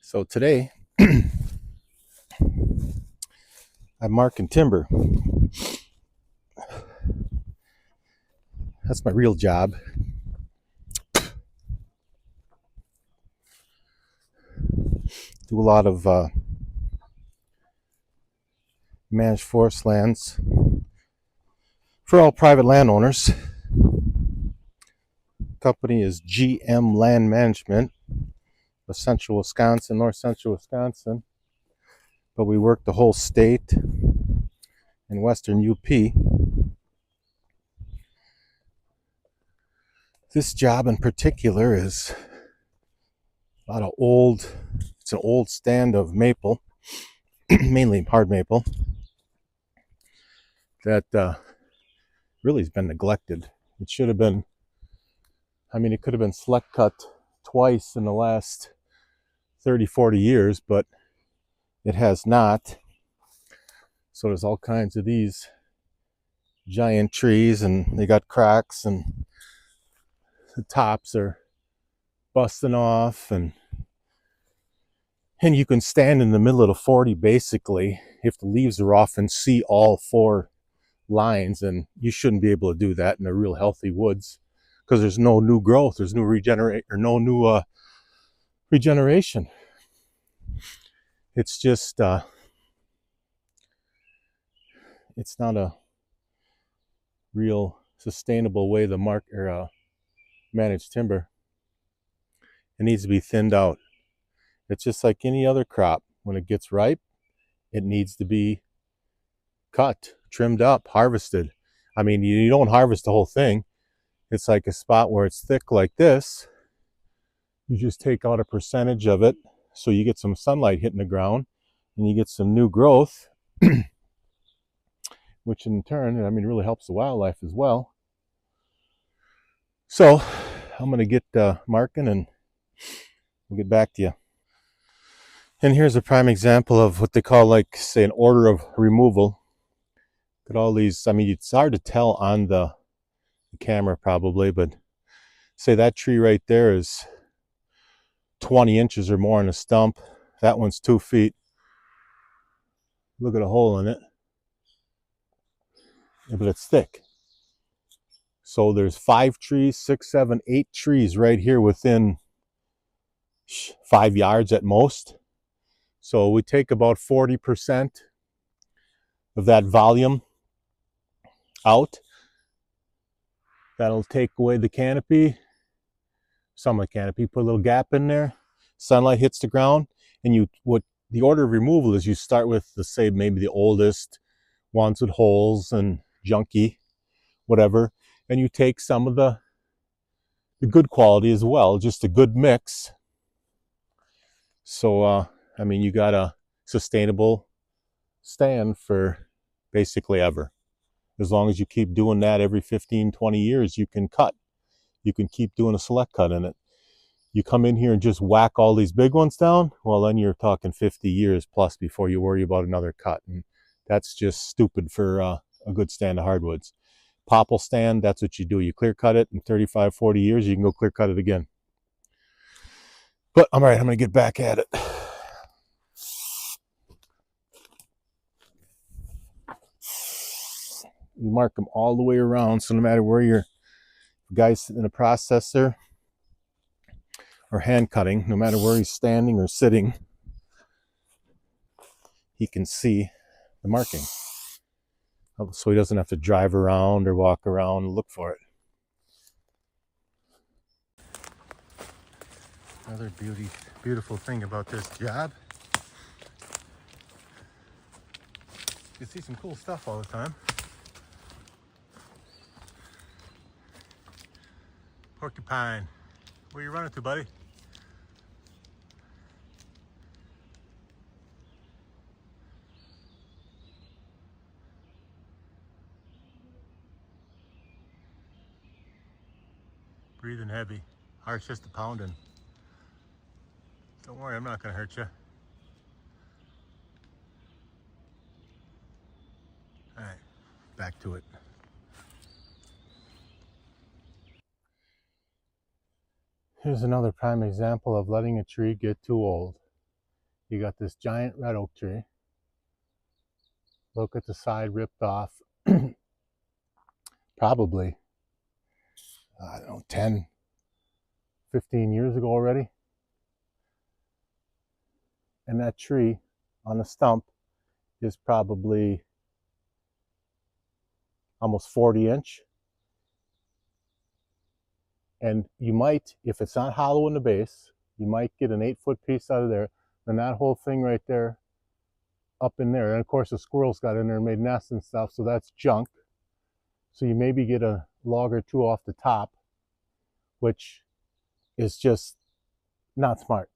So today I'm marking timber. That's my real job. Do a lot of managed forest lands for all private landowners. The company is GM Land Management of Central Wisconsin, North Central Wisconsin. But we work the whole state in Western UP. This job in particular is a lot of it's an old stand of maple, mainly hard maple, that really has been neglected. It should have been, it could have been select cut twice in the last 30, 40 years, but it has not. So there's all kinds of these giant trees, and they got cracks, and the tops are busting off, and you can stand in the middle of the 40 basically if the leaves are off and see all four lines, and you shouldn't be able to do that in the real healthy woods because there's no new growth, there's no regeneration. It's just it's not a real sustainable way to manage timber. It needs to be thinned out. It's just like any other crop. When it gets ripe, it needs to be cut, trimmed up, harvested. You don't harvest the whole thing. It's like a spot where it's thick like this. You just take out a percentage of it so you get some sunlight hitting the ground and you get some new growth, which in turn, really helps the wildlife as well. So I'm going to get marking and we'll get back to you. And here's a prime example of what they call, like, say, an order of removal. Look at all these. It's hard to tell on the camera probably, but say that tree right there is 20 inches or more in a stump. That one's 2 feet. Look at a hole in it. Yeah, but it's thick. So there's 5 trees, 6, 7, 8 trees right here within 5 yards at most. So we take about 40% of that volume out. That'll take away the canopy, some of the canopy, put a little gap in there. Sunlight hits the ground, and what the order of removal is, you start with maybe the oldest ones with holes and junky, whatever, and you take some of the good quality as well, just a good mix. So you got a sustainable stand for basically ever. As long as you keep doing that every 15, 20 years, you can cut. You can keep doing a select cut in it. You come in here and just whack all these big ones down, well, then you're talking 50 years plus before you worry about another cut. And that's just stupid for a good stand of hardwoods. Popple stand, that's what you do. You clear cut it in 35, 40 years, you can go clear cut it again. But all right, I'm going to get back at it. You mark them all the way around, so no matter where your guy's in a processor or hand cutting, no matter where he's standing or sitting, he can see the marking. So he doesn't have to drive around or walk around and look for it. Another beautiful thing about this job, you see some cool stuff all the time. Porcupine, where you running to, buddy? Breathing heavy, heart's just a pounding. Don't worry, I'm not gonna hurt you. All right, back to it. Here's another prime example of letting a tree get too old. You got this giant red oak tree. Look at the side ripped off. Probably, I don't know, 10, 15 years ago already. And that tree on the stump is probably almost 40-inch. And you might, if it's not hollow in the base, you might get an 8-foot piece out of there. Then that whole thing right there, up in there, and of course the squirrels got in there and made nests and stuff, so that's junk. So you maybe get a log or two off the top, which is just not smart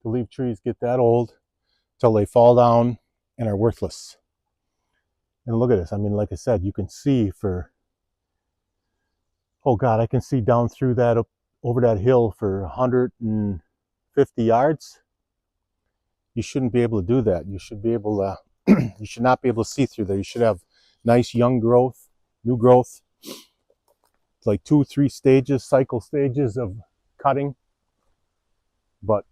to leave trees get that old till they fall down and are worthless. And look at this. I mean, like I said, you can see for, oh God, I can see down through that, up over that hill for 150 yards. You shouldn't be able to do that. You should be able to, you should not be able to see through there. You should have nice young growth, new growth. It's like 2-3 stages, cycle stages of cutting. But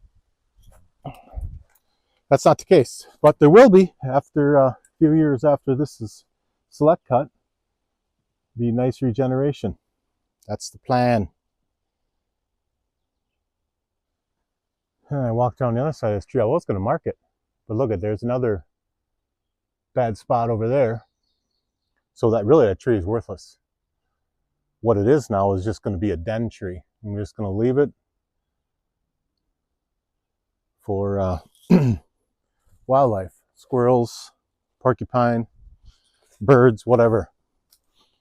that's not the case. But there will be after a few years after this is select cut. Be nice regeneration. That's the plan. And I walked down the other side of this tree. I was going to mark it, but look at, there's another bad spot over there. So that really, that tree is worthless. What it is now is just going to be a den tree. I'm just going to leave it for wildlife, squirrels, porcupine, birds, whatever.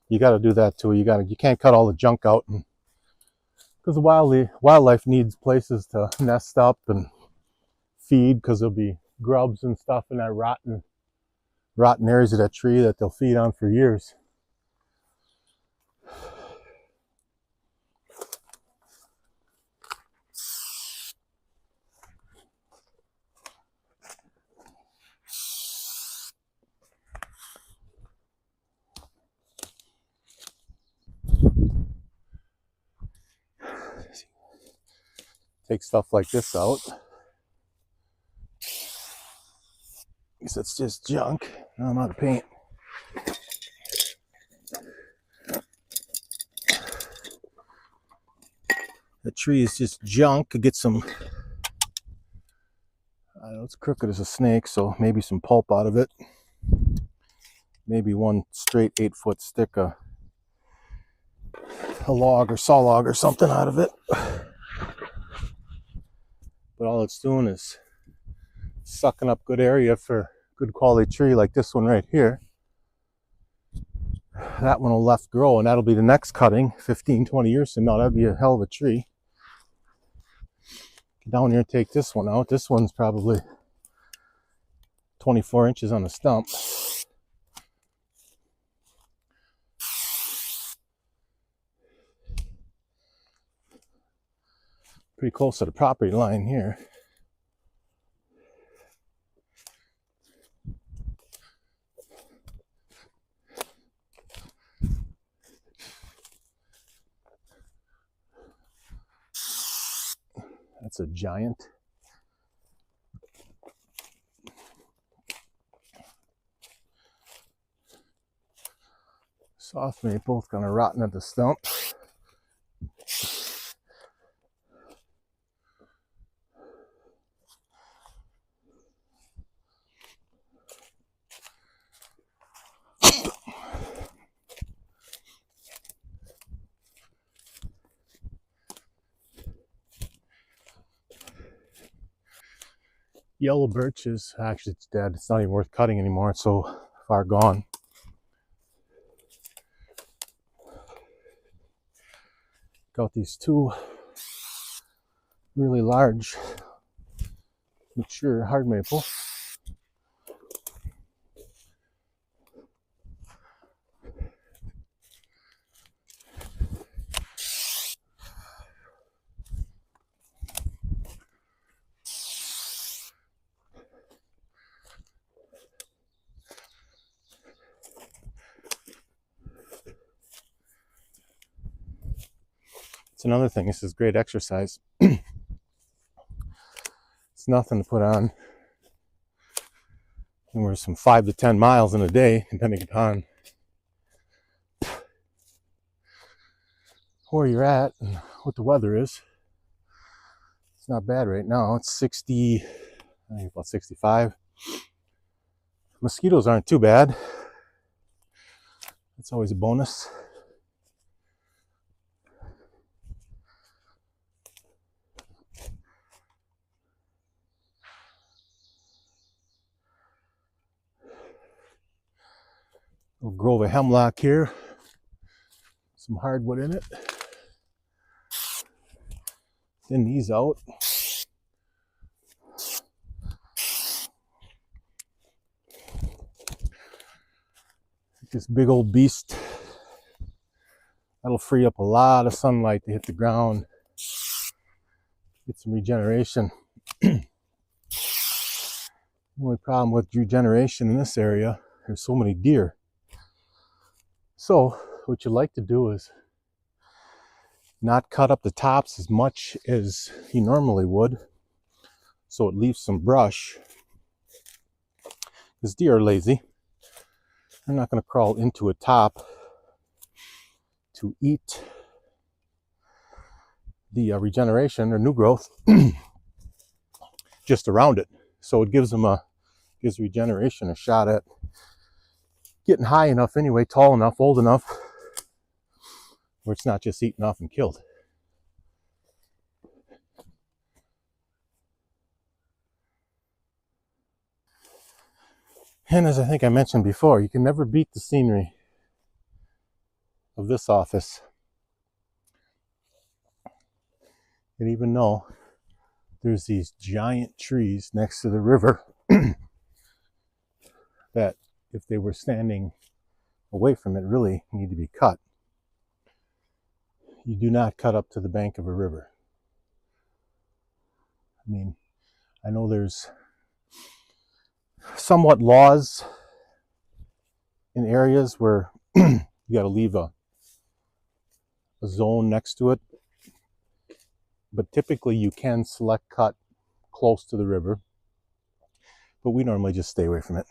You got to do that too. You can't cut all the junk out, and because the wildlife needs places to nest up and feed, because there'll be grubs and stuff in that rotten areas of that tree that they'll feed on for years. Take stuff like this out, because it's just junk. Now I'm out of paint. The tree is just junk. Could get some, I don't know, it's crooked as a snake, so maybe some pulp out of it. Maybe one straight 8-foot stick, a log or saw log or something out of it. But all it's doing is sucking up good area for good quality tree like this one right here. That one will left grow, and that'll be the next cutting 15, 20 years from now. That'd be a hell of a tree. Get down here and take this one out. This one's probably 24 inches on the stump. Pretty close to the property line here. That's a giant. Soft maple, it's gonna rotten at the stump. Yellow birch is actually, it's dead. It's not even worth cutting anymore. It's so far gone. Got these two really large mature hard maple. It's another thing. This is great exercise. It's It's nothing to put on. And we're some 5 to 10 miles in a day, depending upon where you're at and what the weather is. It's not bad right now. It's 60, I think about 65. Mosquitoes aren't too bad. That's always a bonus. Little grove of hemlock here. Some hardwood in it. Thin these out. This big old beast. That'll free up a lot of sunlight to hit the ground. Get some regeneration. The only problem with regeneration in this area, there's so many deer. So what you like to do is not cut up the tops as much as you normally would, so it leaves some brush. Because deer are lazy. They're not going to crawl into a top to eat the regeneration or new growth just around it. So it gives regeneration a shot at getting high enough anyway, tall enough, old enough, where it's not just eaten off and killed. And as I think I mentioned before, you can never beat the scenery of this office. And even though there's these giant trees next to the river that if they were standing away from it really need to be cut, you do not cut up to the bank of a river. I mean, I know there's somewhat laws in areas where you got to leave a zone next to it, but typically you can select cut close to the river, but we normally just stay away from it.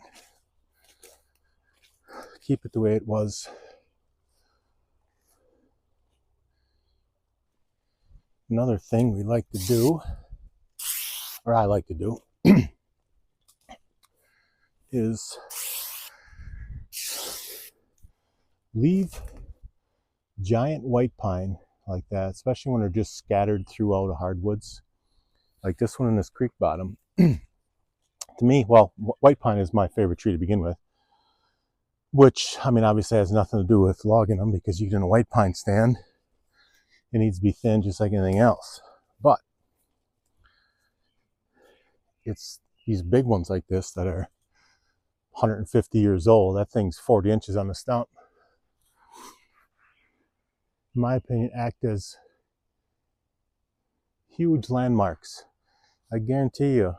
Keep it the way it was. Another thing we like to do, or I like to do, is leave giant white pine like that, especially when they're just scattered throughout the hardwoods, like this one in this creek bottom. To me, well, white pine is my favorite tree to begin with, which, I mean, obviously has nothing to do with logging them, because you get in a white pine stand, it needs to be thin just like anything else. But it's these big ones like this that are 150 years old. That thing's 40 inches on the stump. In my opinion, act as huge landmarks. I guarantee you,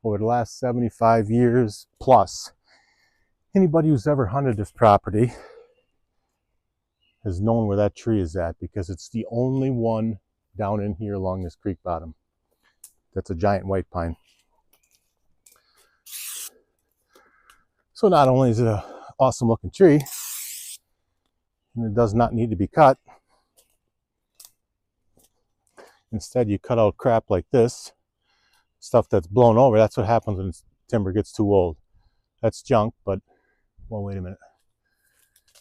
over the last 75 years plus, anybody who's ever hunted this property has known where that tree is at, because it's the only one down in here along this creek bottom that's a giant white pine. So not only is it an awesome looking tree, and it does not need to be cut. Instead, you cut out crap like this, stuff that's blown over. That's what happens when timber gets too old. That's junk, but, well, wait a minute.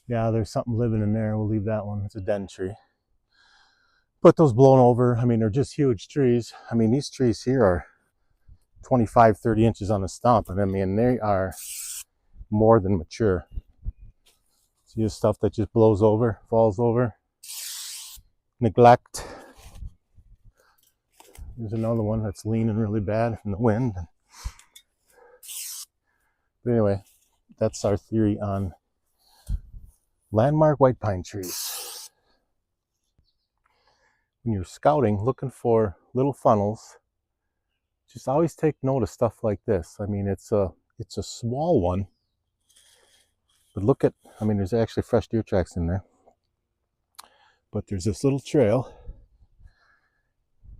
Yeah, there's something living in there. We'll leave that one. It's a den tree. But those blown over, I mean, they're just huge trees. I mean, these trees here are 25, 30 inches on the stump. And I mean, they are more than mature. See this stuff that just blows over, falls over. Neglect. There's another one that's leaning really bad from the wind. But anyway, that's our theory on landmark white pine trees. When you're scouting, looking for little funnels, just always take note of stuff like this. I mean, it's a small one, but look at, I mean, there's actually fresh deer tracks in there. But there's this little trail,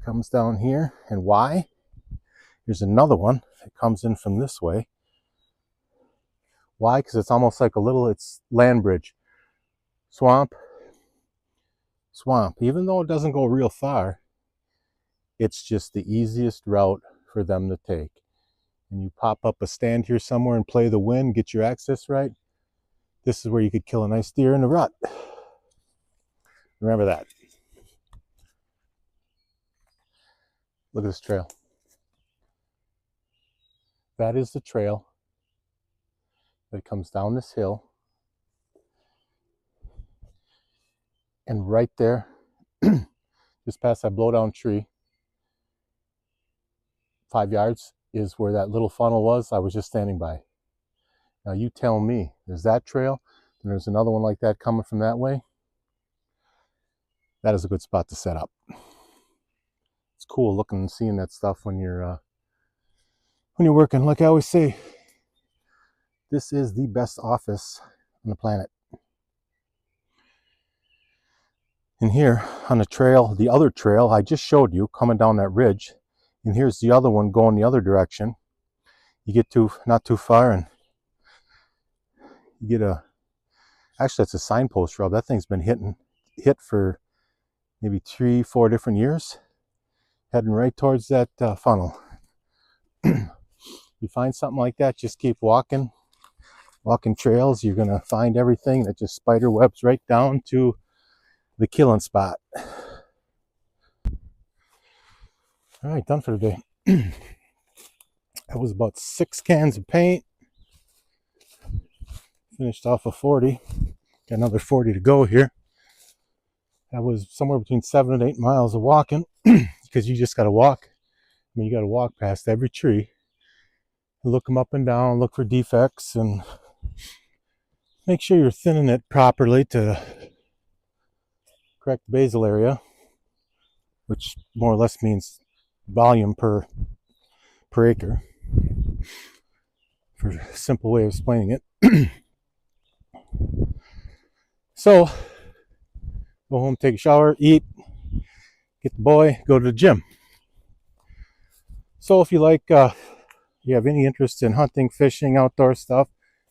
comes down here, and why? Here's another one that comes in from this way. Why? Because it's almost like it's land bridge. Swamp, swamp. Even though it doesn't go real far, it's just the easiest route for them to take. And you pop up a stand here somewhere and play the wind, get your access right. This is where you could kill a nice deer in the rut. Remember that. Look at this trail. That is the trail that comes down this hill. And right there, just past that blowdown tree, 5 yards, is where that little funnel was I was just standing by. Now you tell me, there's that trail, and there's another one like that coming from that way. That is a good spot to set up. It's cool looking and seeing that stuff when you're working. Like I always say, this is the best office on the planet. And here on the trail, the other trail I just showed you coming down that ridge, and here's the other one going the other direction. You get to not too far and you get actually it's a signpost rub. That thing's been hit for maybe 3-4 different years, heading right towards that funnel. You find something like that, just keep walking trails. You're gonna find everything that just spider webs right down to the killing spot. All right, done for the day. That was about 6 cans of paint. Finished off a 40. Got another 40 to go here. That was somewhere between 7 and 8 miles of walking, because you just got to walk. I mean, you got to walk past every tree, look them up and down, look for defects, and make sure you're thinning it properly to correct the basal area, which more or less means volume per acre, for a simple way of explaining it. So, go home, take a shower, eat, get the boy, go to the gym. So if you you have any interest in hunting, fishing, outdoor stuff,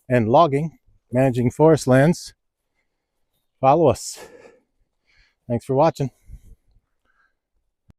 and logging, managing forest lands, follow us. Thanks for watching.